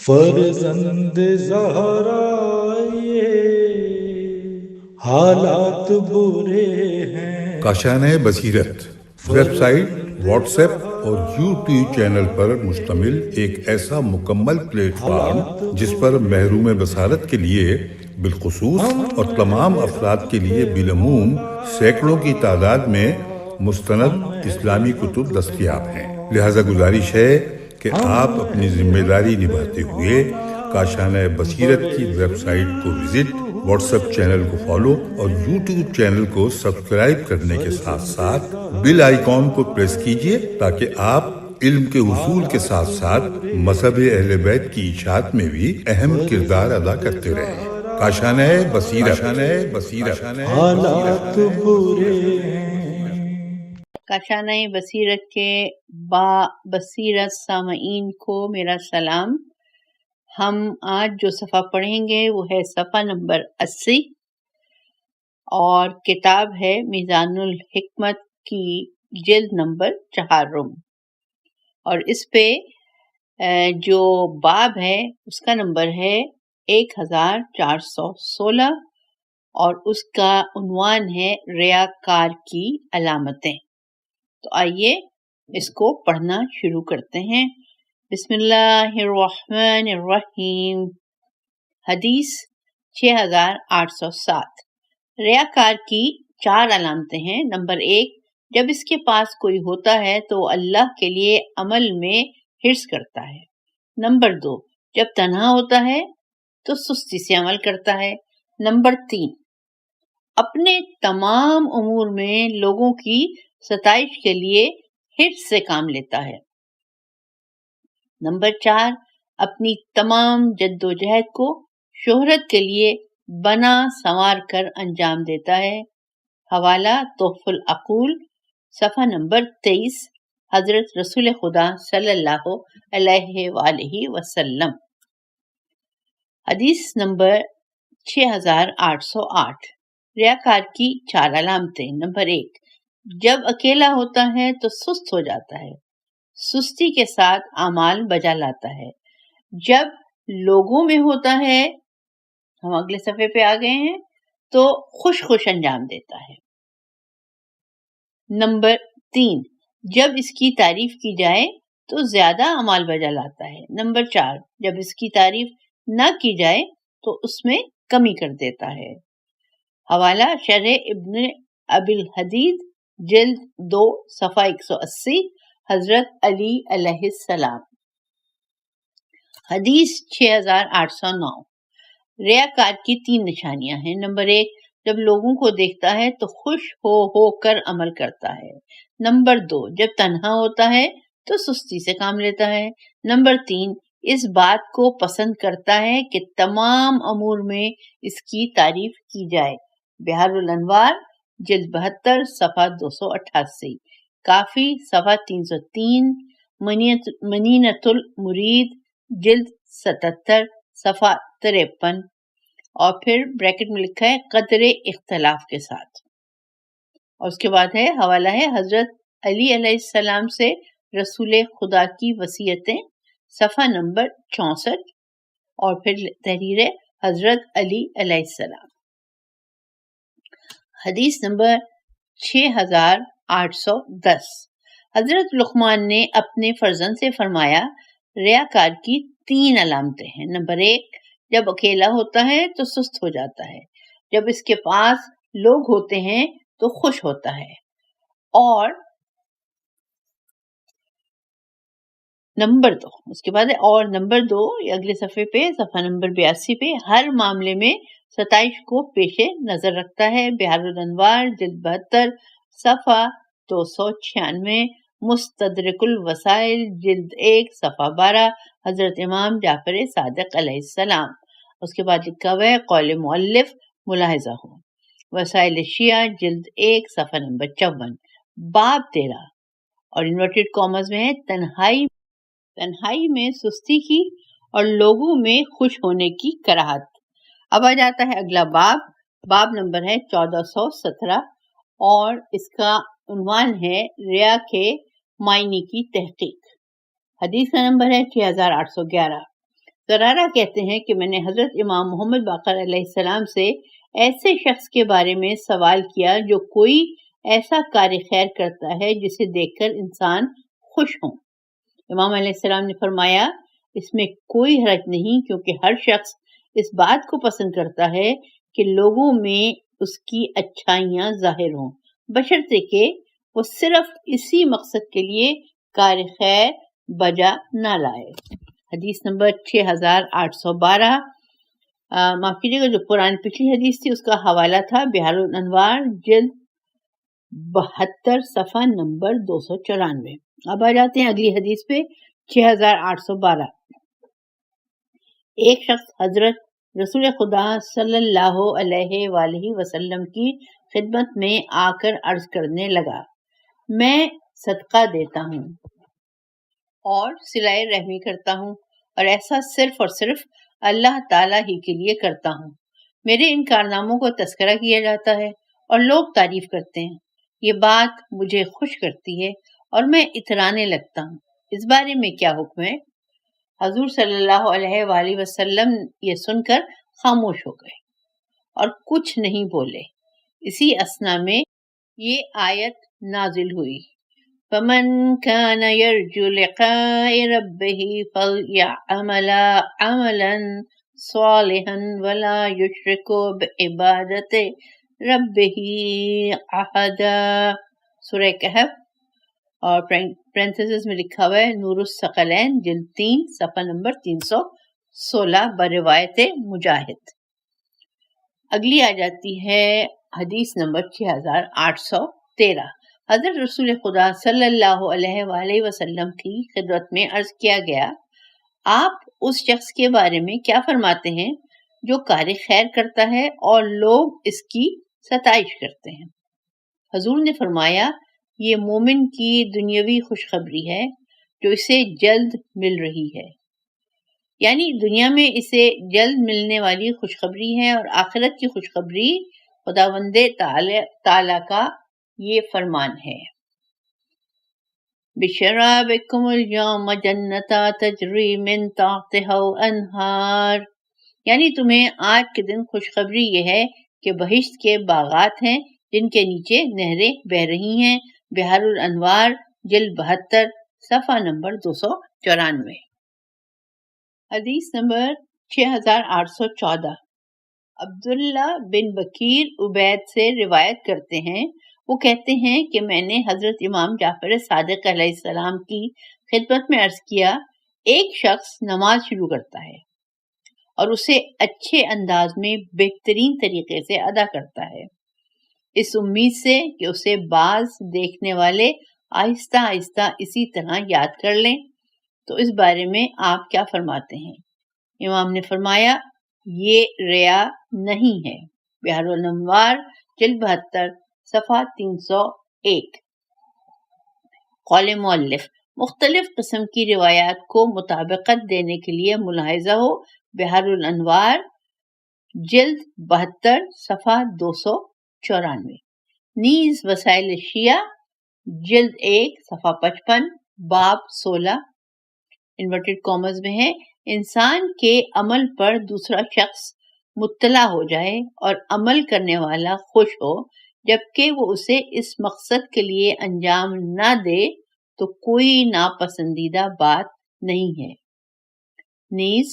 فرزند زہرا یہ حالات برے ہیں۔ کاشانۂ بصیرت ویب سائٹ، واٹس ایپ اور یوٹیوب چینل پر مشتمل ایک ایسا مکمل پلیٹ فارم جس پر محروم بصارت کے لیے بالخصوص اور تمام افراد کے لیے بالعموم سینکڑوں کی تعداد میں مستند اسلامی کتب دستیاب ہیں۔ لہذا گزارش ہے کہ آپ اپنی ذمہ داری نبھاتے ہوئے کاشانۂ بصیرت کی ویب سائٹ کو وزٹ، واٹس ایپ چینل کو فالو اور یوٹیوب چینل کو سبسکرائب کرنے کے ساتھ ساتھ بیل آئیکن کو پریس کیجئے تاکہ آپ علم کے حصول کے ساتھ ساتھ مذہب اہل بیت کی اشاعت میں بھی اہم کردار ادا کرتے رہیں۔ کاشانۂ بصیرت حالات برے ہیں۔ کاشانۂ بصیرت کے با بصیرت سامعین کو میرا سلام۔ ہم آج جو صفحہ پڑھیں گے وہ ہے صفحہ نمبر 80 اور کتاب ہے میزان الحکمت کی جلد نمبر 4 اور اس پہ جو باب ہے اس کا نمبر ہے 1416 اور اس کا عنوان ہے ریاکار کی علامتیں۔ تو آئیے اس کو پڑھنا شروع کرتے ہیں۔ بسم اللہ الرحمن الرحیم۔ حدیث 6807۔ ریاکار کی 4 علامتیں ہیں۔ نمبر 1، جب اس کے پاس کوئی ہوتا ہے تو وہ اللہ کے لیے عمل میں حرص کرتا ہے۔ نمبر 2، جب تنہا ہوتا ہے تو سستی سے عمل کرتا ہے۔ نمبر 3، اپنے تمام امور میں لوگوں کی ستائش کے لیے حرص سے کام لیتا ہے۔ نمبر 4، اپنی تمام جد و جہد کو شہرت کے لیے بنا سنوار کر انجام دیتا ہے۔ حوالہ تحفۃ العقول، صفحہ نمبر 23، حضرت رسول خدا صلی اللہ علیہ وآلہ وسلم۔ حدیث نمبر 6808۔ ریاکار کی 4 علامتیں۔ نمبر 1، جب اکیلا ہوتا ہے تو سست ہو جاتا ہے، سستی کے ساتھ اعمال بجا لاتا ہے۔ جب لوگوں میں ہوتا ہے، ہم اگلے صفحے پہ آ گئے ہیں، تو خوش انجام دیتا ہے۔ نمبر 3، جب اس کی تعریف کی جائے تو زیادہ اعمال بجا لاتا ہے۔ نمبر 4، جب اس کی تعریف نہ کی جائے تو اس میں کمی کر دیتا ہے۔ حوالہ شرح ابن ابی الحدید، جلد 2، صفحہ 180، حضرت علی علیہ السلام۔ حدیث 6809۔ ریاکار کی 3 نشانیاں ہیں۔ نمبر 1، جب لوگوں کو دیکھتا ہے تو خوش ہو کر عمل کرتا ہے۔ نمبر 2، جب تنہا ہوتا ہے تو سستی سے کام لیتا ہے۔ نمبر 3، اس بات کو پسند کرتا ہے کہ تمام امور میں اس کی تعریف کی جائے۔ بحار الانوار، جلد 72، صفحہ 288، کافی، صفحہ 303، منینۃ المرید، جلد 77، صفحہ 53، اور پھر بریکٹ میں لکھا ہے قدر اختلاف کے ساتھ۔ اور اس کے بعد ہے حوالہ ہے حضرت علی علیہ السلام سے رسول خدا کی وصیتیں، صفحہ نمبر 64، اور پھر تحریر ہے حضرت علی علیہ السلام۔ حدیث نمبر 6810۔ حضرت لقمان نے اپنے فرزند سے فرمایا، ریاکار کی 3 علامتیں ہیں۔ نمبر 1، جب اکیلا ہوتا ہے تو سست ہو جاتا ہے، جب اس کے پاس لوگ ہوتے ہیں تو خوش ہوتا ہے، اور نمبر 2، اس کے بعد ہے اور نمبر 2، اگلے صفحے پہ، صفحہ نمبر 82 پہ، ہر معاملے میں ستائش کو پیش نظر رکھتا ہے۔ بحار الانوار، جلد 72، صفحہ 296، مستدرک الوسائل، جلد 1، صفحہ 12، حضرت امام جعفر صادق علیہ السلام۔ اس کے بعد لکھا ہوا ہے قول مؤلف، ملاحظہ ہو، وسائل شیعہ، جلد 1، صفحہ نمبر 54، باب 13، اور انورٹڈ کامز میں ہے تنہائی میں سستی کی اور لوگوں میں خوش ہونے کی کراہت۔ اب آ جاتا ہے اگلا باب نمبر ہے 1417، اور اس کا عنوان ہے ریا کے معنی کی تحقیق۔ حدیث کا نمبر ہے 6811۔ زرارہ کہتے ہیں کہ میں نے حضرت امام محمد باقر علیہ السلام سے ایسے شخص کے بارے میں سوال کیا جو کوئی ایسا کار خیر کرتا ہے جسے دیکھ کر انسان خوش ہوں۔ امام علیہ السلام نے فرمایا اس میں کوئی حرج نہیں، کیونکہ ہر شخص اس بات کو پسند کرتا ہے کہ لوگوں میں اس کی اچھائیاں ظاہر ہوں، بشرطے کہ وہ صرف اسی مقصد کے لیے کار خیر بجا نہ لائے۔ حدیث نمبر 6812۔ معاف کیجیے گا، جو پرانی پچھلی حدیث تھی اس کا حوالہ تھا بحار الانوار جلد 72 صفحہ نمبر 294۔ اب آ جاتے ہیں اگلی حدیث پہ 6812۔ ایک شخص حضرت رسول خدا صلی اللہ علیہ وآلہ وسلم کی خدمت میں آ کر عرض کرنے لگا، میں صدقہ دیتا ہوں اور صلہ رحمی کرتا ہوں، اور ایسا صرف اور صرف اللہ تعالیٰ ہی کے لیے کرتا ہوں۔ میرے ان کارناموں کو تذکرہ کیا جاتا ہے اور لوگ تعریف کرتے ہیں، یہ بات مجھے خوش کرتی ہے اور میں اترانے لگتا ہوں۔ اس بارے میں کیا حکم ہے؟ حضور صلی اللہ علیہ وآلہ وسلم یہ سن کر خاموش ہو گئے اور کچھ نہیں بولے۔ اسی اثنا میں یہ آیت نازل ہوئی، فَمَنْ كَانَ يَرْجُو لِقَاءَ رَبِّهِ فَلْيَعْمَلْ عَمَلًا صَالِحًا وَلَا يُشْرِكْ بِعِبَادَةِ رَبِّهِ أَحَدًا۔ سورہ کہف، اور پرنتھیسس میں لکھا ہوا ہے نور الثقلین جلد 3 صفحہ نمبر 316 بروایت مجاہد۔ اگلی آ جاتی ہے حدیث نمبر 6813۔ حضرت رسول خدا صلی اللہ علیہ وآلہ وسلم کی خدمت میں عرض کیا گیا، آپ اس شخص کے بارے میں کیا فرماتے ہیں جو کار خیر کرتا ہے اور لوگ اس کی ستائش کرتے ہیں؟ حضور نے فرمایا، یہ مومن کی دنیاوی خوشخبری ہے جو اسے جلد مل رہی ہے، یعنی دنیا میں اسے جلد ملنے والی خوشخبری ہے، اور آخرت کی خوشخبری خداوند تعالی کا یہ فرمان ہے، بشرابکم اليوم جنتا تجری من تحتها الانہار، یعنی تمہیں آج کے دن خوشخبری یہ ہے کہ بہشت کے باغات ہیں جن کے نیچے نہریں بہہ رہی ہیں۔ بحار الانوار جلد 72 صفحہ نمبر 294۔ حدیث نمبر 6814۔ عبداللہ بن بکیر عبید سے روایت کرتے ہیں، وہ کہتے ہیں کہ میں نے حضرت امام جعفر صادق علیہ السلام کی خدمت میں عرض کیا، ایک شخص نماز شروع کرتا ہے اور اسے اچھے انداز میں بہترین طریقے سے ادا کرتا ہے، اس امید سے کہ اسے بعض دیکھنے والے آہستہ آہستہ اسی طرح یاد کر لیں، تو اس بارے میں آپ کیا فرماتے ہیں؟ امام نے فرمایا، یہ ریا نہیں ہے۔ بحار الانوار جلد 72 صفحہ 301۔ قول مؤلف، مختلف قسم کی روایات کو مطابقت دینے کے لیے ملاحظہ ہو بحار الانوار جلد 72 صفحہ 294۔ نیز وسائل شیعہ جلد 1 صفحہ 55 باب 16 انورٹڈ کامز میں ہے، انسان کے عمل پر دوسرا شخص مطلع ہو جائے اور عمل کرنے والا خوش ہو، جبکہ وہ اسے اس مقصد کے لیے انجام نہ دے تو کوئی ناپسندیدہ بات نہیں ہے۔ نیز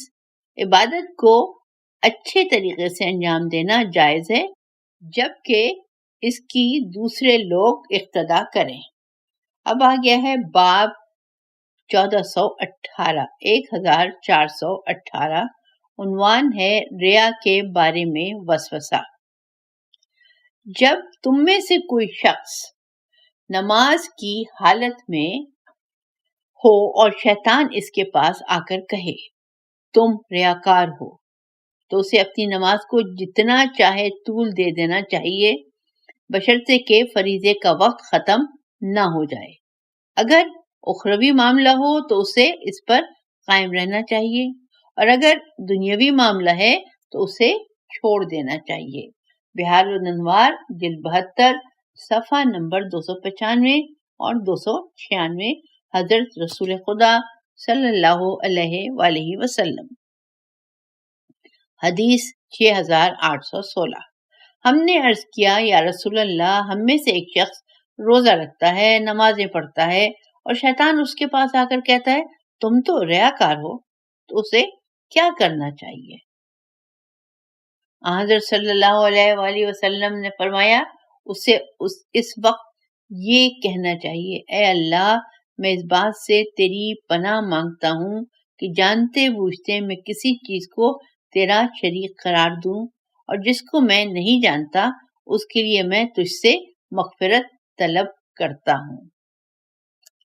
عبادت کو اچھے طریقے سے انجام دینا جائز ہے، جبکہ اس کی دوسرے لوگ اقتدا کریں۔ اب آ گیا ہے باب 1418 عنوان ہے ریا کے بارے میں وسوسہ۔ جب تم میں سے کوئی شخص نماز کی حالت میں ہو اور شیطان اس کے پاس آ کر کہے تم ریاکار ہو، تو اسے اپنی نماز کو جتنا چاہے طول دے دینا چاہیے، بشرطے کہ فریضے کا وقت ختم نہ ہو جائے۔ اگر اخروی معاملہ ہو تو اسے اس پر قائم رہنا چاہیے، اور اگر دنیاوی معاملہ ہے تو اسے چھوڑ دینا چاہیے۔ بحار الانوار جلد 72 صفحہ نمبر 295 اور 296، حضرت رسول خدا صلی اللہ علیہ وآلہ وسلم۔ حدیث 6816۔ ہم نے عرض کیا یا رسول اللہ، ہم میں سے ایک شخص روزہ رکھتا ہے، نمازیں پڑھتا ہے، اور شیطان اس کے پاس آ کر کہتا ہے تم تو ریاکار ہو، تو اسے کیا کرنا چاہیے؟ حضرت صلی اللہ علیہ وآلہ وسلم نے فرمایا اسے اس وقت یہ کہنا چاہیے، اے اللہ، میں اس بات سے تیری پناہ مانگتا ہوں کہ جانتے بوجھتے میں کسی چیز کو تیرا شریک قرار دوں، اور جس کو میں نہیں جانتا اس کے لیے میں تجھ سے مغفرت طلب کرتا ہوں۔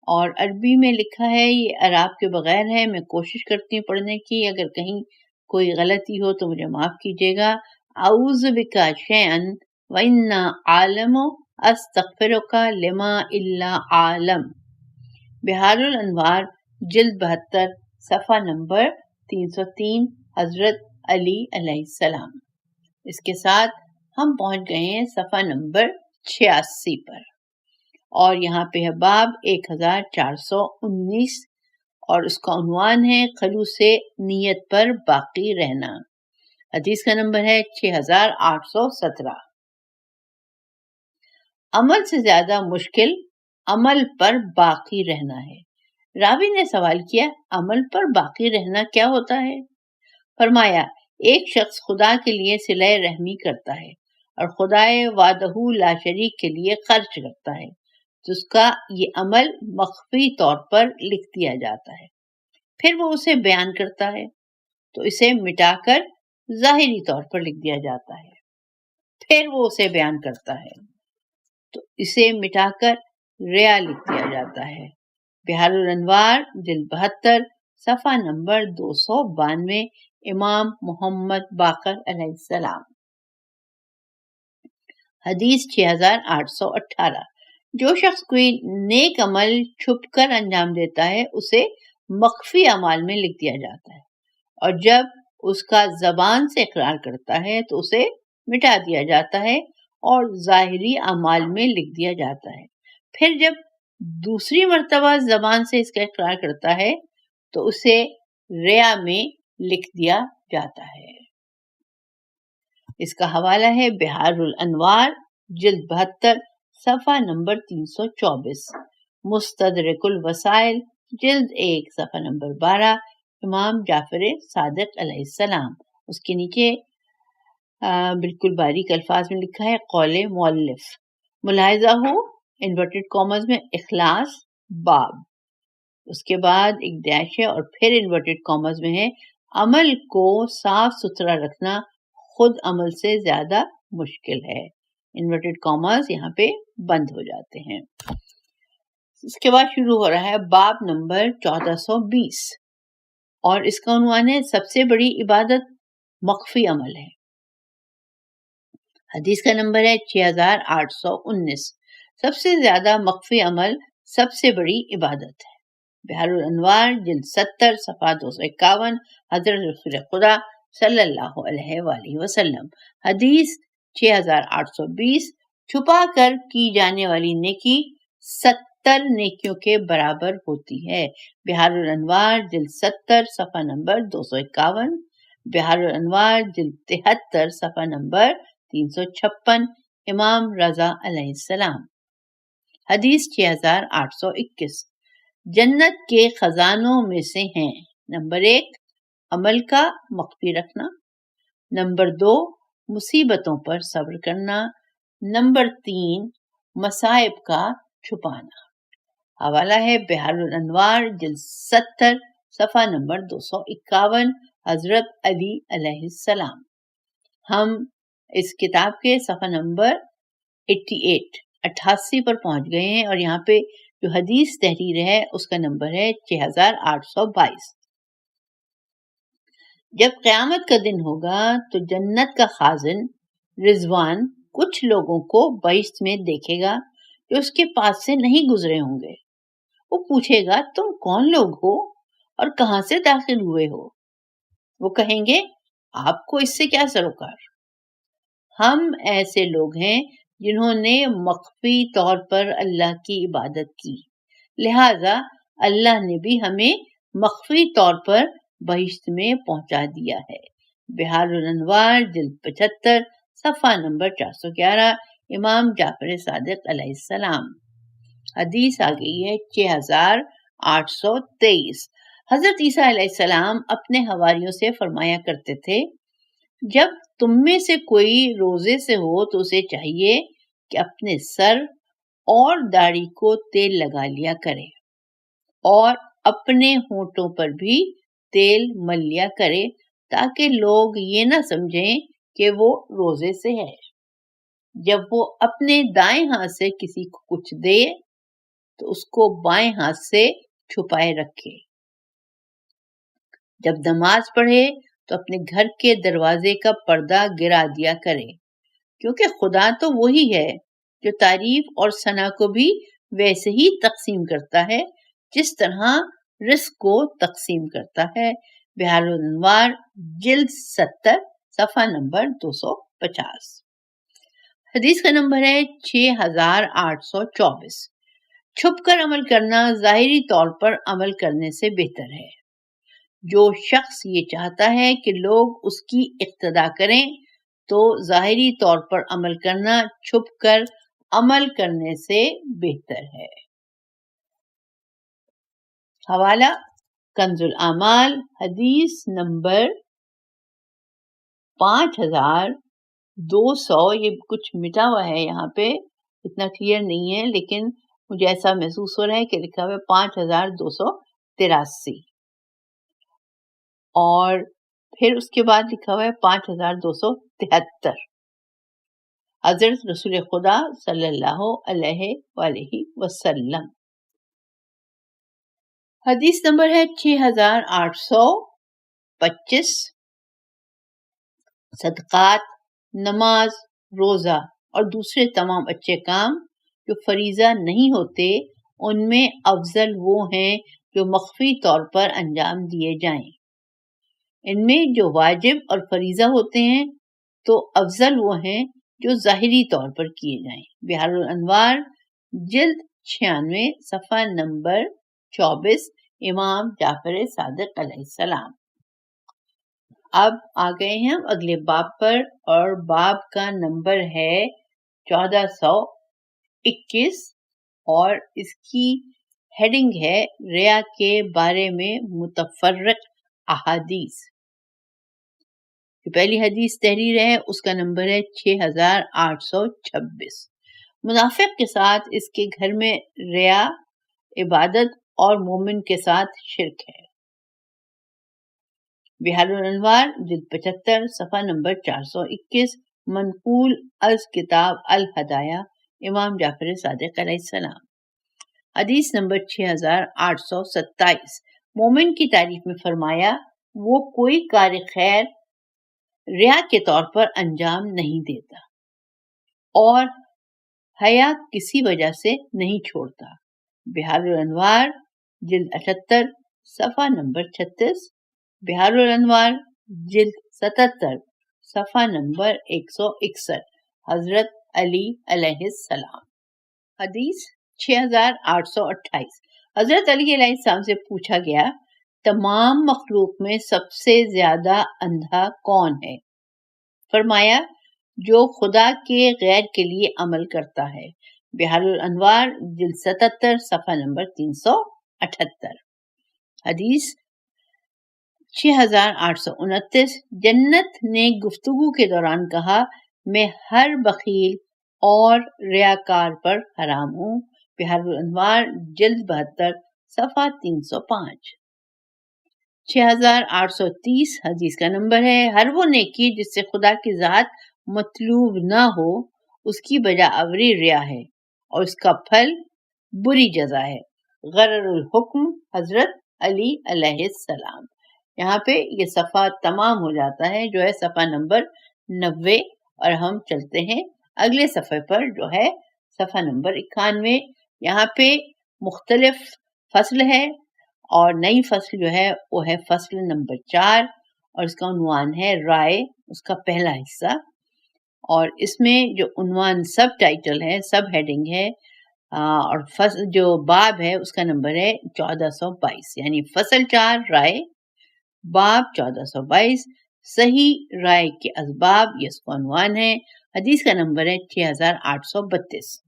اور عربی میں لکھا ہے، یہ عراب کے بغیر ہے، میں کوشش کرتی ہوں پڑھنے کی، اگر کہیں کوئی غلطی ہو تو مجھے معاف کیجیے گا۔ اعوذ بک شیئا وانا عالم استغفرک لما الا عالم، بحار الانوار جلد 72 صفحہ نمبر 303، حضرت علی علیہ السلام۔ اس کے ساتھ ہم پہنچ گئے ہیں صفحہ نمبر 86 پر، اور یہاں پہ ہے باب 1419، اور اس کا عنوان ہے خلوص نیت پر باقی رہنا۔ حدیث کا نمبر ہے 6817۔ عمل سے زیادہ مشکل عمل پر باقی رہنا ہے۔ راوی نے سوال کیا، عمل پر باقی رہنا کیا ہوتا ہے؟ فرمایا، ایک شخص خدا کے لیے صلہ رحمی کرتا ہے اور خدائے وحدہ لا شریک کے لیے خرچ کرتا ہے، تو اس کا یہ عمل مخفی طور پر لکھ دیا جاتا ہے، پھر وہ اسے بیان کرتا ہے تو اسے مٹا کر ظاہری طور پر لکھ دیا جاتا ہے، پھر وہ اسے بیان کرتا ہے تو اسے مٹا کر ریا لکھ دیا جاتا ہے۔ بحار الانوار جلد 72 صفحہ نمبر 292، امام محمد باقر علیہ السلام۔ حدیث 6818۔ جو شخص کوئی نیک عمل چھپ کر انجام دیتا ہے اسے مخفی اعمال میں لکھ دیا جاتا ہے، اور جب اس کا زبان سے اقرار کرتا ہے تو اسے مٹا دیا جاتا ہے اور ظاہری اعمال میں لکھ دیا جاتا ہے، پھر جب دوسری مرتبہ زبان سے اس کا اقرار کرتا ہے تو اسے ریا میں لکھ دیا جاتا ہے۔ اس کا حوالہ ہے بحار الانوار جلد 72 صفحہ نمبر 324، مستدرک الوسائل جلد 1 صفحہ نمبر 12، امام جعفر صادق علیہ السلام۔ اس کے نیچے بالکل باریک الفاظ میں لکھا ہے قول مؤلف، ملاحظہ ہو انورٹڈ کامز میں اخلاص باب، اس کے بعد ایک ڈیش ہے اور پھر انورٹڈ کامز میں ہے عمل کو صاف ستھرا رکھنا خود عمل سے زیادہ مشکل ہے۔ انورٹڈ کامز یہاں پہ بند ہو جاتے ہیں۔ اس کے بعد شروع ہو رہا ہے باب نمبر 1420، اور اس کا عنوان ہے سب سے بڑی عبادت مخفی عمل ہے۔ حدیث کا نمبر ہے 6819۔ سب سے زیادہ مخفی عمل سب سے بڑی عبادت ہے۔ بحار الانوار جلد 70 صفحہ 251، حضرت رسول خدا صلی اللہ علیہ وآلہ وسلم۔ حدیث 6820۔ چھپا کر کی جانے والی نیکی 70 نیکیوں کے برابر ہوتی ہے۔ بحار الانوار جلد 70 صفحہ نمبر 251، بحار الانوار جلد 73 صفحہ نمبر 356، امام رضا علیہ السلام۔ حدیث 6821۔ جنت کے خزانوں میں سے ہیں، نمبر 1 عمل کا مخفی رکھنا، نمبر 2 مصیبتوں پر صبر کرنا، نمبر 3 مصائب کا چھپانا۔ حوالہ ہے بحار الانوار جلد 70 صفحہ نمبر 251، حضرت علی علیہ السلام۔ ہم اس کتاب کے صفحہ نمبر 88 پر پہنچ گئے ہیں، اور یہاں پہ جو حدیث تحریر ہے اس کا نمبر ہے 6822۔ جب قیامت کا دن ہوگا تو جنت کا خازن رضوان کچھ لوگوں کو بہشت میں دیکھے گا جو اس کے پاس سے نہیں گزرے ہوں گے۔ وہ پوچھے گا تم کون لوگ ہو اور کہاں سے داخل ہوئے ہو؟ وہ کہیں گے آپ کو اس سے کیا سروکار؟ ہم ایسے لوگ ہیں جنہوں نے مخفی طور پر اللہ کی عبادت کی، لہذا اللہ نے بھی ہمیں مخفی طور پر بہشت میں پہنچا دیا ہے۔ بہار الانوار جلد 75 صفحہ نمبر 411 امام جعفر صادق علیہ السلام۔ حدیث آ گئی ہے 6823۔ حضرت عیسیٰ علیہ السلام اپنے حواریوں سے فرمایا کرتے تھے، جب تم میں سے کوئی روزے سے ہو تو اسے چاہیے کہ اپنے سر اور داڑھی کو تیل لگا لیا کرے اور اپنے ہونٹوں پر بھی تیل مل لیا کرے، تاکہ لوگ یہ نہ سمجھیں کہ وہ روزے سے ہے۔ جب وہ اپنے دائیں ہاتھ سے کسی کو کچھ دے تو اس کو بائیں ہاتھ سے چھپائے رکھے۔ جب نماز پڑھے تو اپنے گھر کے دروازے کا پردہ گرا دیا کرے، کیونکہ خدا تو وہی ہے جو تعریف اور ثنا کو بھی ویسے ہی تقسیم کرتا ہے جس طرح رزق کو تقسیم کرتا ہے۔ بہار الانوار جلد 70 صفحہ نمبر 250۔ حدیث کا نمبر ہے 6824۔ چھپ کر عمل کرنا ظاہری طور پر عمل کرنے سے بہتر ہے۔ جو شخص یہ چاہتا ہے کہ لوگ اس کی اقتدا کریں تو ظاہری طور پر عمل کرنا چھپ کر عمل کرنے سے بہتر ہے۔ حوالہ کنز الاعمال حدیث نمبر 5200۔ یہ کچھ مٹا ہوا ہے، یہاں پہ اتنا کلیئر نہیں ہے، لیکن مجھے ایسا محسوس ہو رہا ہے کہ لکھا ہوا ہے 5283، اور پھر اس کے بعد لکھا ہوا ہے 5273۔ حضرت رسول خدا صلی اللہ علیہ وآلہ وسلم۔ حدیث نمبر ہے 6825۔ صدقات، نماز، روزہ اور دوسرے تمام اچھے کام جو فریضہ نہیں ہوتے، ان میں افضل وہ ہیں جو مخفی طور پر انجام دیے جائیں۔ ان میں جو واجب اور فریضہ ہوتے ہیں تو افضل وہ ہیں جو ظاہری طور پر کیے جائیں۔ بہار الانوار جلد 96 صفحہ نمبر 24 امام جعفر صادق علیہ السلام۔ اب آ گئے ہیں ہم اگلے باب پر، اور باب کا نمبر ہے 1421، اور اس کی ہیڈنگ ہے ریا کے بارے میں متفرق احادیث۔ جو پہلی حدیث تحریر ہے اس کا نمبر ہے 6826۔ منافق کے ساتھ اس کے گھر میں ریا عبادت اور مومن کے ساتھ شرک ہے۔ بہار الانوار جلد 75 صفحہ نمبر 421، منقول از کتاب الہدایہ امام جعفر صادق علیہ السلام۔ حدیث نمبر 6827۔ مومن کی تعریف میں فرمایا، وہ کوئی کار خیر ریا کے طور پر انجام نہیں دیتا اور حیا کسی وجہ سے نہیں چھوڑتا۔ بہار الانوار جلد 78 صفحہ نمبر 36، بہار الانوار جلد 77 صفحہ نمبر 161، حضرت علی علیہ السلام۔ حدیث 6828۔ حضرت علی علیہ السلام سے پوچھا گیا، تمام مخلوق میں سب سے زیادہ اندھا کون ہے؟ فرمایا، جو خدا کے غیر کے لیے عمل کرتا ہے۔ بہار الانوار جلد 77 صفحہ نمبر 378۔ حدیث 6829۔ جنت نے گفتگو کے دوران کہا، میں ہر بخیل اور ریاکار پر حرام ہوں۔ بہار الانوار جلد 72 صفحہ 305۔ 6830 حدیث کا نمبر ہے، ہر وہ نیکی جس سے خدا کی ذات مطلوب نہ ہو اس کی بجا آوری ریا ہے اور اس کا پھل بری جزا ہے۔ غرر الحکم حضرت علی علیہ السلام۔ یہاں پہ یہ صفحہ تمام ہو جاتا ہے، جو ہے صفحہ نمبر 90، اور ہم چلتے ہیں اگلے صفحے پر جو ہے صفحہ نمبر 91۔ یہاں پہ مختلف فصل ہے، اور نئی فصل جو ہے وہ ہے فصل نمبر 4، اور اس کا عنوان ہے رائے، اس کا پہلا حصہ، اور اس میں جو عنوان سب ٹائٹل ہے، سب ہیڈنگ ہے، اور فصل جو باب ہے اس کا نمبر ہے 1422، یعنی فصل 4 رائے، باب 1422، صحیح رائے کے اسباب، یہ اس کا عنوان ہے۔ حدیث کا نمبر ہے 6832۔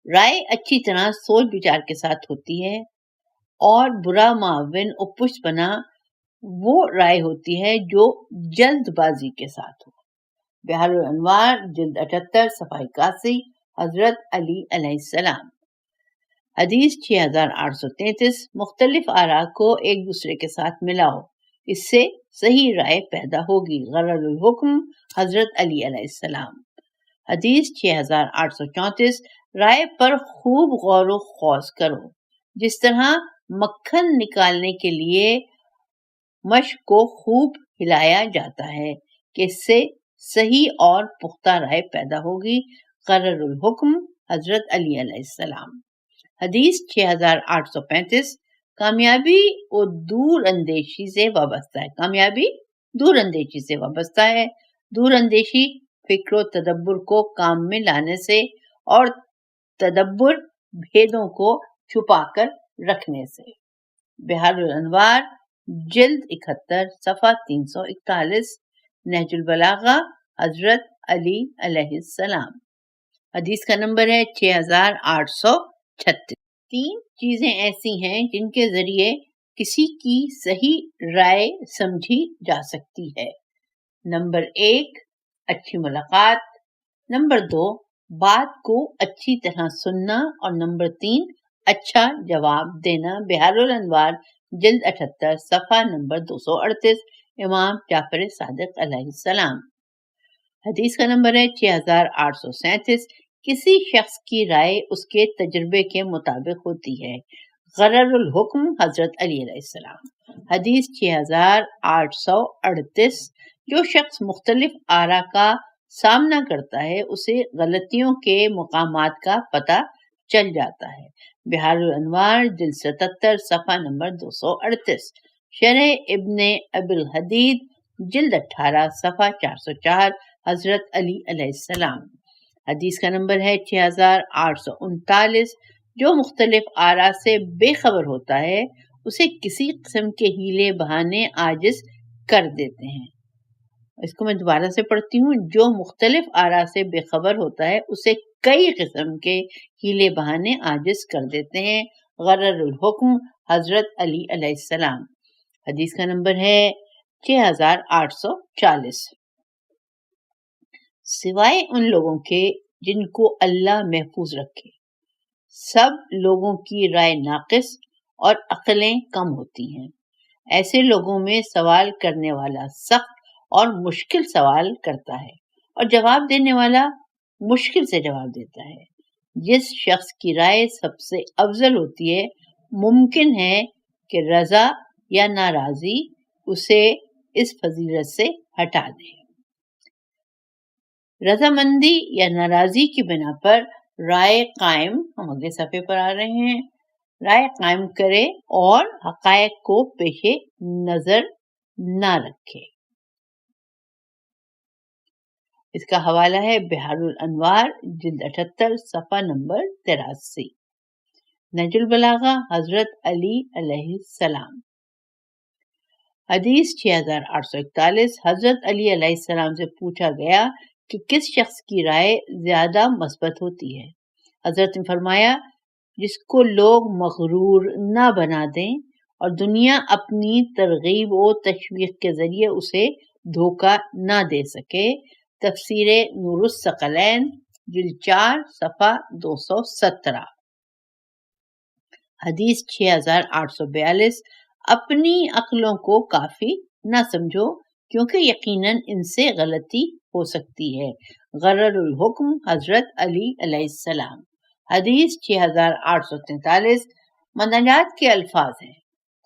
رائے اچھی طرح سوچ بچار کے ساتھ ہوتی ہے، اور برا معاون اور پشت پناہ وہ رائے ہوتی ہے جو جلد بازی کے ساتھ ہو۔ بحار الانوار جلد 78 صفحہ 81، حضرت علی علیہ السلام۔ حدیث 6833۔ مختلف آراء کو ایک دوسرے کے ساتھ ملاؤ، اس سے صحیح رائے پیدا ہوگی۔ غرض الحکم حضرت علی علیہ السلام۔ حدیث 6834۔ رائے پر خوب غور و خوض کرو، جس طرح مکھن نکالنے کے لیے مشق کو خوب ہلایا جاتا ہے کہ اس سے صحیح اور پختہ رائے پیدا ہوگی۔ قرر الحکم حضرت علی علیہ السلام۔ حدیث 6835۔ کامیابی و دور اندیشی سے وابستہ ہے۔ کامیابی دور اندیشی سے وابستہ ہے۔ دور اندیشی فکر و تدبر کو کام میں لانے سے، اور تدبر بھیدوں کو چھپا کر رکھنے سے۔ بحار الانوار جلد 71 صفحہ 341، نہج البلاغہ حضرت علی علیہ السلام۔ حدیث کا نمبر ہے 6836۔ 3 چیزیں ایسی ہیں جن کے ذریعے کسی کی صحیح رائے سمجھی جا سکتی ہے۔ نمبر 1 اچھی ملاقات، نمبر 2 بات کو اچھی طرح سننا، اور نمبر 3 اچھا جواب دینا۔ بحار الانوار جلد 78 صفحہ نمبر 238، امام جعفر صادق علیہ السلام۔ حدیث کا نمبر ہے 6837۔ کسی شخص کی رائے اس کے تجربے کے مطابق ہوتی ہے۔ غرر الحکم حضرت علی علیہ السلام۔ حدیث 6838۔ جو شخص مختلف آراء کا سامنا کرتا ہے، اسے غلطیوں کے مقامات کا پتہ چل جاتا ہے۔ بحار الانوار جلد 77 صفحہ نمبر 238، شرح ابن ابی الحدید جلد 18 صفحہ 404، حضرت علی علیہ السلام۔ حدیث کا نمبر ہے 6839۔ جو مختلف آراء سے بے خبر ہوتا ہے، اسے کسی قسم کے ہیلے بہانے عاجز کر دیتے ہیں۔ اس کو میں دوبارہ سے پڑھتی ہوں۔ جو مختلف آراء سے بے خبر ہوتا ہے، اسے کئی قسم کے ہیلے بہانے عاجز کر دیتے ہیں۔ غرر الحکم حضرت علی علیہ السلام۔ حدیث کا نمبر ہے 6840۔ سوائے ان لوگوں کے جن کو اللہ محفوظ رکھے، سب لوگوں کی رائے ناقص اور عقلیں کم ہوتی ہیں۔ ایسے لوگوں میں سوال کرنے والا سخت اور مشکل سوال کرتا ہے، اور جواب دینے والا مشکل سے جواب دیتا ہے۔ جس شخص کی رائے سب سے افضل ہوتی ہے، ممکن ہے کہ رضا یا ناراضی اسے اس فضیلت سے ہٹا دے۔ رضامندی یا ناراضی کی بنا پر رائے قائم، ہم اگلے صفحے پر آ رہے ہیں، رائے قائم کرے اور حقائق کو پیش نظر نہ رکھے۔ اس کا حوالہ ہے بحار الانوار جلد 78 صفحہ نمبر 83، نہج البلاغہ حضرت علی علیہ السلام۔ حدیث 6841۔ حضرت علی علیہ السلام سے پوچھا گیا کہ کس شخص کی رائے زیادہ مثبت ہوتی ہے؟ حضرت نے فرمایا، جس کو لوگ مغرور نہ بنا دیں اور دنیا اپنی ترغیب و تشویق کے ذریعے اسے دھوکہ نہ دے سکے۔ تفسیر نور الثقلین جلد 4 صفحہ 217۔ حدیث 6842۔ اپنی عقلوں کو کافی نہ سمجھو، کیونکہ یقیناً ان سے غلطی ہو سکتی ہے۔ غرر الحکم حضرت علی علیہ السلام۔ حدیث 6843۔ مناجات کے الفاظ ہیں: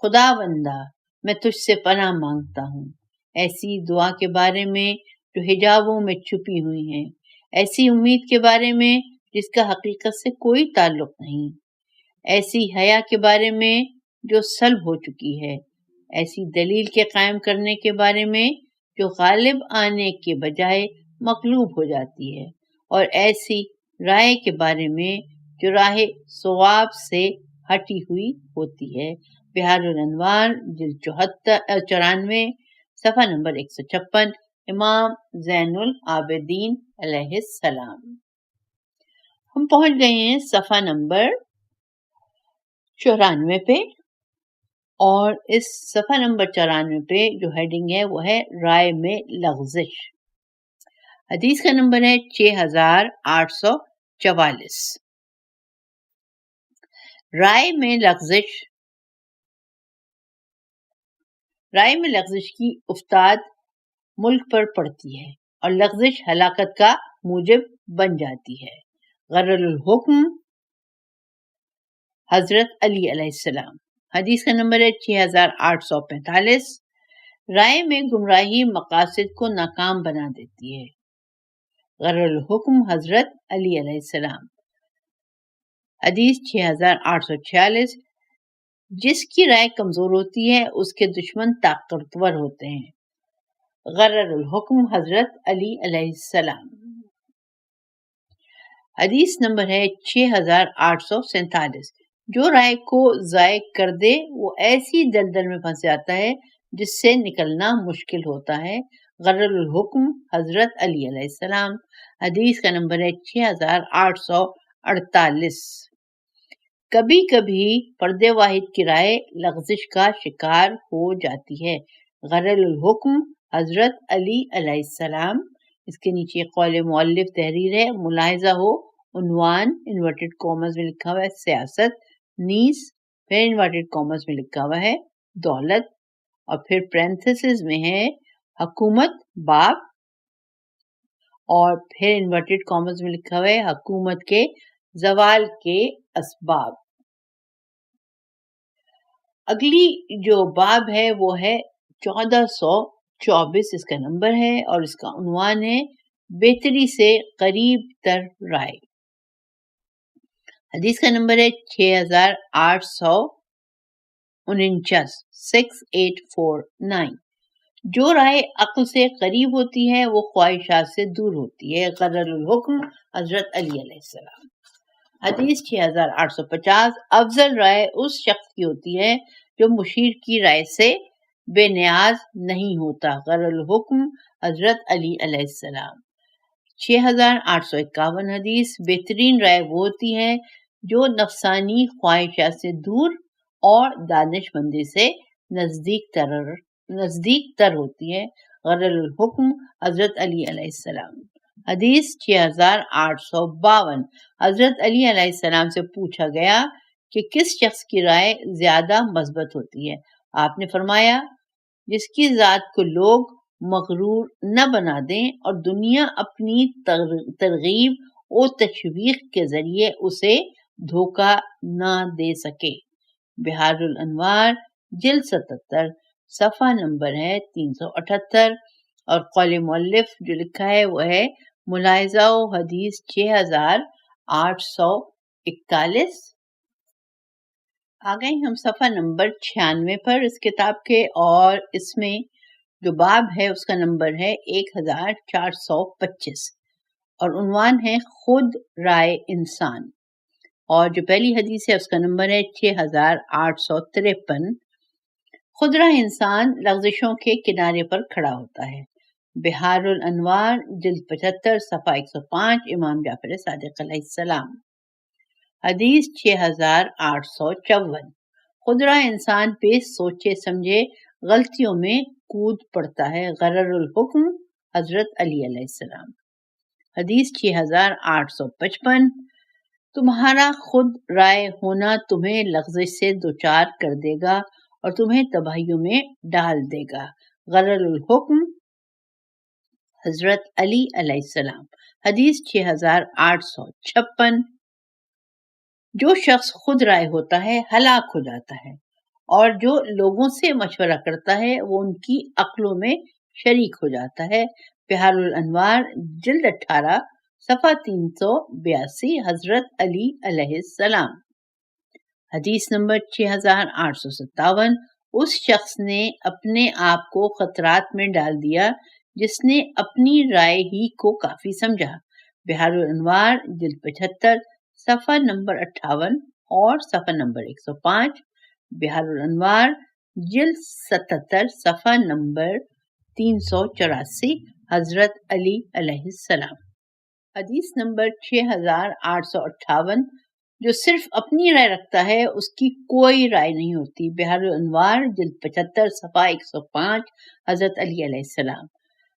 خدا بندہ، میں تجھ سے پناہ مانگتا ہوں ایسی دعا کے بارے میں جو حجابوں میں چھپی ہوئی ہیں، ایسی امید کے بارے میں جس کا حقیقت سے کوئی تعلق نہیں، ایسی حیا کے بارے میں جو سلب ہو چکی ہے، ایسی دلیل کے قائم کرنے کے بارے میں جو غالب آنے کے بجائے مغلوب ہو جاتی ہے، اور ایسی رائے کے بارے میں جو راہ صواب سے ہٹی ہوئی ہوتی ہے۔ بحار الانوار جلد 94 صفحہ نمبر 156 امام زین العابدین علیہ السلام۔ ہم پہنچ گئے ہیں صفحہ نمبر 94 پہ، اور اس صفحہ نمبر 94 پہ جو ہیڈنگ ہے وہ ہے رائے میں لغزش۔ حدیث کا نمبر ہے 6844۔ رائے میں لغزش کی افتاد ملک پر پڑتی ہے اور لغزش ہلاکت کا موجب بن جاتی ہے۔ غرر الحکم حضرت علی علیہ السلام۔ حدیث کا نمبر ہے 6845۔ رائے میں گمراہی مقاصد کو ناکام بنا دیتی ہے۔ غرر الحکم حضرت علی علیہ السلام۔ حدیث 6846۔ جس کی رائے کمزور ہوتی ہے اس کے دشمن طاقتور ہوتے ہیں۔ غرر الحکم حضرت علی علیہ السلام۔ حدیث نمبر ہے 6847۔ جو رائے کو ضائع کر دے وہ ایسی دلدل میں پھنس جاتا ہے جس سے نکلنا مشکل ہوتا ہے۔ غرر الحکم حضرت علی علیہ السلام۔ حدیث کا نمبر ہے 6848۔ کبھی کبھی پردے واحد کی رائے لغزش کا شکار ہو جاتی ہے۔ غرر الحکم حضرت علی علیہ السلام۔ اس کے نیچے قول مؤلف تحریر ہے، ملاحظہ ہو عنوان انورٹڈ کامز میں لکھا ہوا ہے سیاست، نیز پھر انورٹڈ کامز میں لکھا ہوا ہے دولت، اور پھر پرینتھسز میں ہے حکومت باب، اور پھر انورٹڈ کامز میں لکھا ہوا ہے حکومت کے زوال کے اسباب۔ اگلی جو باب ہے وہ ہے 1424، اس کا نمبر ہے اور اس کا عنوان ہے بہتری سے قریب تر رائے۔ حدیث کا نمبر ہے 6849، 6849۔ جو رائے عقل سے قریب ہوتی ہے وہ خواہشات سے دور ہوتی ہے۔ غرر الحکم حضرت علی علیہ السلام۔ حدیث 6850۔ افضل رائے اس شخص کی ہوتی ہے جو مشیر کی رائے سے بے نیاز نہیں ہوتا۔ غرر الحکم حضرت علی علیہ السلام۔ 6851 حدیث۔ بہترین رائے وہ ہوتی ہے جو نفسانی خواہشات سے دور اور دانش مندی سے نزدیک تر ہوتی ہے۔ غرر الحکم حضرت علی علیہ السلام۔ حدیث 6852۔ حضرت علی علیہ السلام سے پوچھا گیا کہ کس شخص کی رائے زیادہ مثبت ہوتی ہے؟ آپ نے فرمایا جس کی ذات کو لوگ مغرور نہ بنا دیں اور دنیا اپنی ترغیب و تشویق کے ذریعے اسے دھوکہ نہ دے سکے۔ بحار الانوار جلد 77، صفحہ نمبر ہے 378، اور قول مؤلف جو لکھا ہے وہ ہے ملاحظہ و حدیث 6841۔ آگئے ہم صفحہ نمبر 96 پر اس کتاب کے، اور اس میں جو باب ہے اس کا نمبر ہے 1425 اور عنوان ہے خود رائے انسان، اور جو پہلی حدیث ہے اس کا نمبر ہے 6853۔ خود رائے انسان لغزشوں کے کنارے پر کھڑا ہوتا ہے۔ بحار الانوار جلد 75، صفحہ 105، امام جعفر صادق علیہ السلام۔ حدیث 6854۔ خود رائے انسان پہ سوچے سمجھے غلطیوں میں کود پڑتا ہے۔ غرر الحکم حضرت علی علیہ السلام۔ حدیث 6855۔ تمہارا خود رائے ہونا تمہیں لغزش سے دوچار کر دے گا اور تمہیں تباہیوں میں ڈال دے گا۔ غرر الحکم حضرت علی علیہ السلام۔ حدیث 6856۔ جو شخص خود رائے ہوتا ہے ہلاک ہو جاتا ہے، اور جو لوگوں سے مشورہ کرتا ہے وہ ان کی عقلوں میں شریک ہو جاتا ہے۔ بحار الانوار جلد 18، صفحہ 382، حضرت علی علیہ السلام۔ حدیث نمبر 6857۔ اس شخص نے اپنے آپ کو خطرات میں ڈال دیا جس نے اپنی رائے ہی کو کافی سمجھا۔ بحار الانوار جلد 75، صفحہ نمبر 58 اور صفحہ نمبر 105۔ بحار الانوار جلد 77، صفحہ نمبر 384 حضرت علی علیہ السلام۔ حدیث نمبر 6858، جو صرف اپنی رائے رکھتا ہے اس کی کوئی رائے نہیں ہوتی، بحر الانوار جلد 75 صفحہ 105 حضرت علی علیہ السلام۔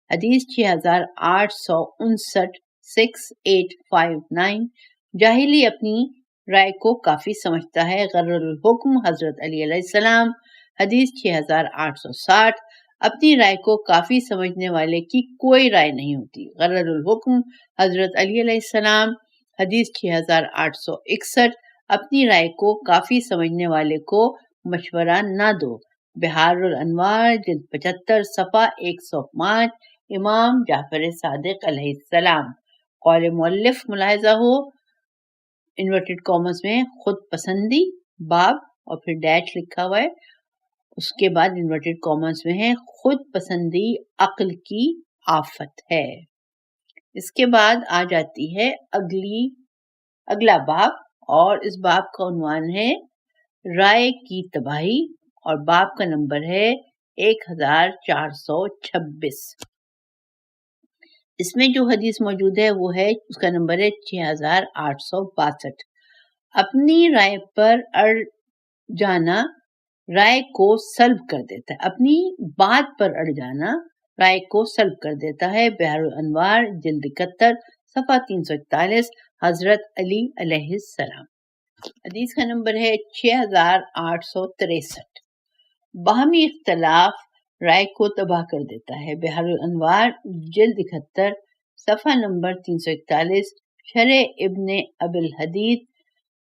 حدیث 6859 6859، جاہلی اپنی رائے کو کافی سمجھتا ہے، غرر الحکم حضرت علی علیہ السلام۔ حدیث 6860، اپنی رائے کو کافی سمجھنے والے کی کوئی رائے نہیں ہوتی، غرر الحکم حضرت علی علیہ السلام۔ حدیث 6861، اپنی رائے کو کافی سمجھنے والے کو مشورہ نہ دو، بحار الانوار جلد 75 صفحہ 105 امام جعفر صادق علیہ السلام۔ قول مؤلف ملاحظہ ہو، انورٹڈ کامز میں خود پسندی باب اور پھر ڈیش لکھا ہوا ہے، اس کے بعد انورٹڈ کامز میں ہے خود پسندی عقل کی آفت ہے۔ اس کے بعد آ جاتی ہے اگلا باب، اور اس باب کا عنوان ہے رائے کی تباہی، اور باب کا نمبر ہے 1426۔ اس میں جو حدیث موجود ہے وہ ہے، اس کا نمبر ہے 6862۔ اپنی رائے پر اڑ جانا رائے کو سلب کر دیتا ہے، اپنی بات پر اڑ جانا رائے کو سلب کر دیتا ہے، بحر الانوار جلد 71 صفحہ 341 حضرت علی علیہ السلام۔ حدیث کا نمبر ہے 6863۔ باہمی اختلاف رائے کو تباہ کر دیتا ہے، بحر الانوار جلد 71 صفحہ نمبر 341، شرح ابن ابی الحدید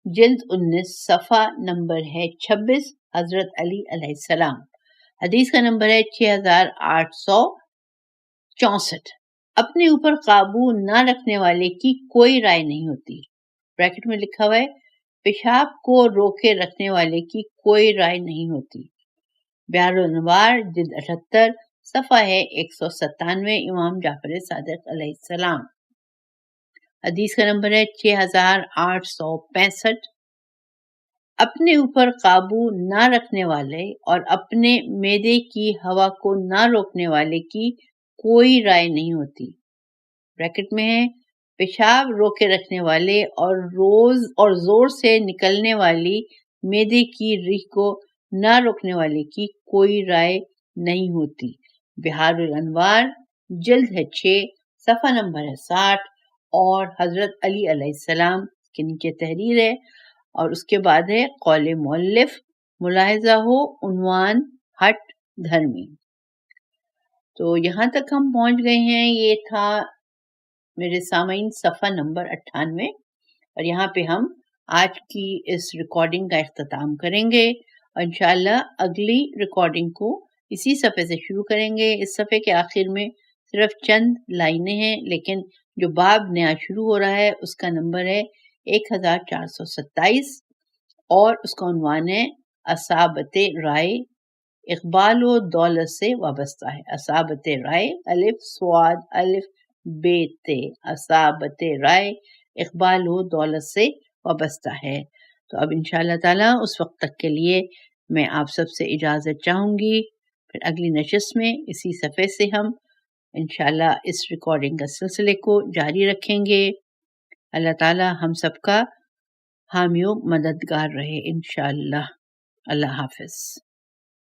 جلد 19 صفحہ نمبر ہے 26 حضرت علی علیہ السلام۔ حدیث کا نمبر ہے 6864۔ اپنے اوپر قابو نہ رکھنے والے کی کوئی رائے نہیں ہوتی، بریکٹ میں لکھا ہوا ہے، پیشاب کو روکے رکھنے والے کی کوئی رائے نہیں ہوتی، بحر الانوار جلد 78 صفحہ ہے 197 امام جعفر صادق علیہ السلام۔ حدیث کا نمبر ہے 6865۔ اپنے اوپر قابو نہ رکھنے والے اور اپنے معدے کی ہوا کو نہ روکنے والے کی کوئی رائے نہیں ہوتی، بریکٹ میں ہے، پیشاب روکے رکھنے والے اور زور سے نکلنے والی معدے کی ریح کو نہ روکنے والے کی کوئی رائے نہیں ہوتی، بحار الانوار جلد ہے 6 صفحہ نمبر ہے 60، اور حضرت علی علیہ السلام کے نیچے تحریر ہے، اور اس کے بعد ہے قول مؤلف ملاحظہ ہو، عنوان ہٹ دھرمی۔ تو یہاں تک ہم پہنچ گئے ہیں، یہ تھا میرے سامعین صفحہ نمبر 98، اور یہاں پہ ہم آج کی اس ریکارڈنگ کا اختتام کریں گے، اور انشاءاللہ اگلی ریکارڈنگ کو اسی صفحے سے شروع کریں گے۔ اس صفحے کے آخر میں صرف چند لائنیں ہیں، لیکن جو باب نیا شروع ہو رہا ہے اس کا نمبر ہے 1427، اور اس کا عنوان ہے اصابت رائے، اقبال و دولت سے وابستہ ہے۔ اصابت رائے، الف سواد الف بے تے، اصابت رائے اقبال و دولت سے وابستہ ہے۔ تو اب انشاءاللہ تعالیٰ اس وقت تک کے لیے میں آپ سب سے اجازت چاہوں گی، پھر اگلی نشست میں اسی صفحے سے ہم انشاءاللہ اس ریکارڈنگ کا سلسلے کو جاری رکھیں گے۔ اللہ تعالیٰ ہم سب کا حامی و مددگار رہے انشاءاللہ۔ اللہ حافظ۔